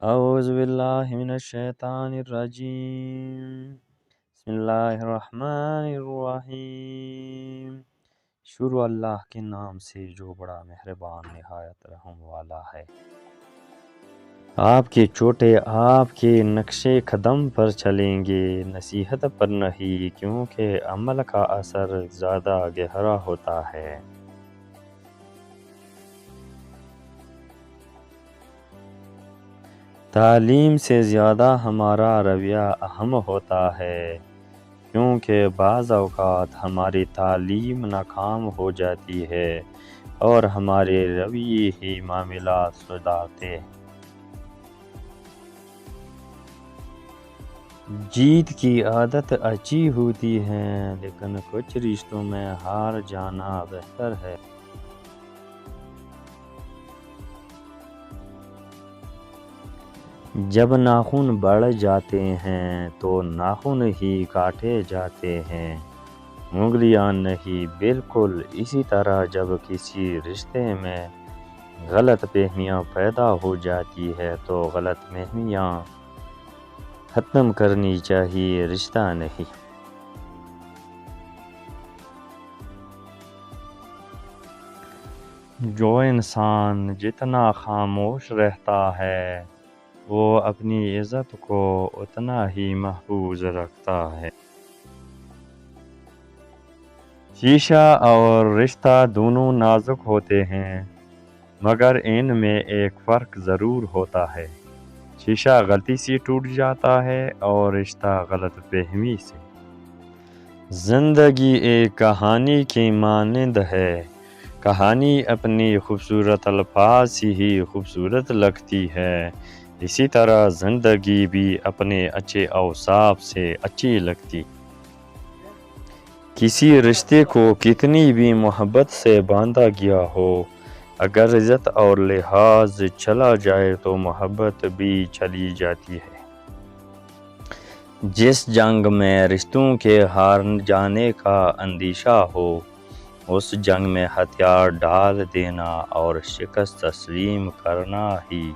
اعوذ باللہ من الشیطان الرجیم بسم اللہ الرحمن الرحیم۔ شروع اللہ کے نام سے جو بڑا مہربان نہایت رحم والا ہے۔ آپ کے چھوٹے آپ کے نقش قدم پر چلیں گے، نصیحت پر نہیں، کیونکہ عمل کا اثر زیادہ گہرا ہوتا ہے۔ تعلیم سے زیادہ ہمارا رویہ اہم ہوتا ہے، کیونکہ بعض اوقات ہماری تعلیم ناکام ہو جاتی ہے اور ہمارے رویے ہی معاملات سدھارتے ہیں۔ جیت کی عادت اچھی ہوتی ہے، لیکن کچھ رشتوں میں ہار جانا بہتر ہے۔ جب ناخن بڑھ جاتے ہیں تو ناخن ہی کاٹے جاتے ہیں، انگلیاں نہیں۔ بالکل اسی طرح جب کسی رشتے میں غلط فہمیاں پیدا ہو جاتی ہے تو غلط فہمیاں ختم کرنی چاہیے، رشتہ نہیں۔ جو انسان جتنا خاموش رہتا ہے وہ اپنی عزت کو اتنا ہی محفوظ رکھتا ہے۔ شیشہ اور رشتہ دونوں نازک ہوتے ہیں، مگر ان میں ایک فرق ضرور ہوتا ہے۔ شیشہ غلطی سے ٹوٹ جاتا ہے اور رشتہ غلط فہمی سے۔ زندگی ایک کہانی کی مانند ہے۔ کہانی اپنی خوبصورت الفاظ سے ہی خوبصورت لگتی ہے، اسی طرح زندگی بھی اپنے اچھے اوصاف سے اچھی لگتی۔ کسی رشتے کو کتنی بھی محبت سے باندھا گیا ہو، اگر عزت اور لحاظ چلا جائے تو محبت بھی چلی جاتی ہے۔ جس جنگ میں رشتوں کے ہار جانے کا اندیشہ ہو، اس جنگ میں ہتھیار ڈال دینا اور شکست تسلیم کرنا ہی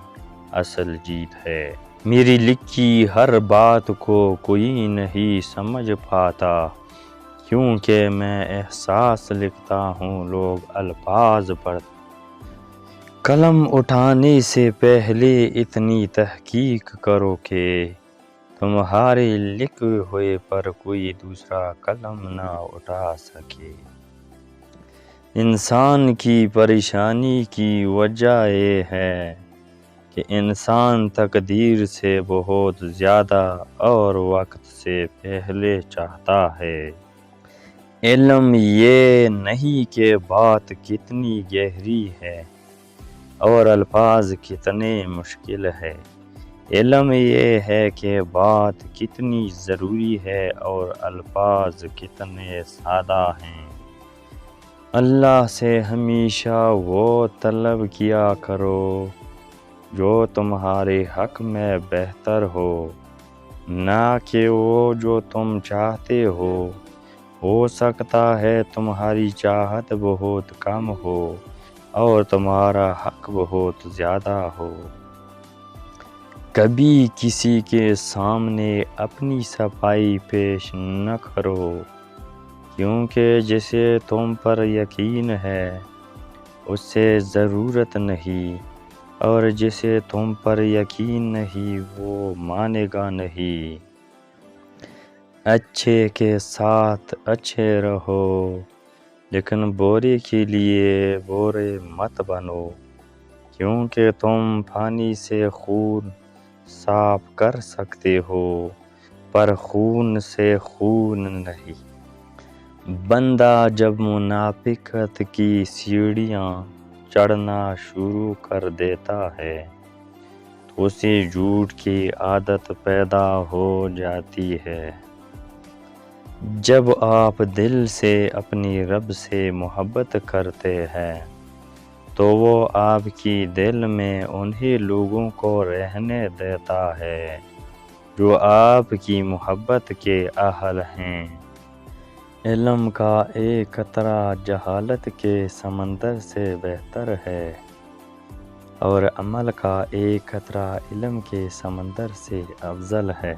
اصل جیت ہے۔ میری لکھی ہر بات کو کوئی نہیں سمجھ پاتا، کیونکہ میں احساس لکھتا ہوں، لوگ الفاظ پڑھتے۔ قلم اٹھانے سے پہلے اتنی تحقیق کرو کہ تمہارے لکھے ہوئے پر کوئی دوسرا قلم نہ اٹھا سکے۔ انسان کی پریشانی کی وجہ یہ ہے کہ انسان تقدیر سے بہت زیادہ اور وقت سے پہلے چاہتا ہے۔ علم یہ نہیں کہ بات کتنی گہری ہے اور الفاظ کتنے مشکل ہے، علم یہ ہے کہ بات کتنی ضروری ہے اور الفاظ کتنے سادہ ہیں۔ اللہ سے ہمیشہ وہ طلب کیا کرو جو تمہارے حق میں بہتر ہو، نہ کہ وہ جو تم چاہتے ہو۔ ہو سکتا ہے تمہاری چاہت بہت کم ہو اور تمہارا حق بہت زیادہ ہو۔ کبھی کسی کے سامنے اپنی صفائی پیش نہ کرو، کیونکہ جسے تم پر یقین ہے اسے ضرورت نہیں، اور جسے تم پر یقین نہیں وہ مانے گا نہیں۔ اچھے کے ساتھ اچھے رہو، لیکن برے کے لیے برے مت بنو، کیونکہ تم پانی سے خون صاف کر سکتے ہو پر خون سے خون نہیں۔ بندہ جب منافقت کی سیڑھیاں چڑھنا شروع کر دیتا ہے تو اسے جھوٹ کی عادت پیدا ہو جاتی ہے۔ جب آپ دل سے اپنی رب سے محبت کرتے ہیں تو وہ آپ کی دل میں انہی لوگوں کو رہنے دیتا ہے جو آپ کی محبت کے اہل ہیں۔ علم کا ایک قطرہ جہالت کے سمندر سے بہتر ہے۔ اور عمل کا ایک قطرہ علم کے سمندر سے افضل ہے۔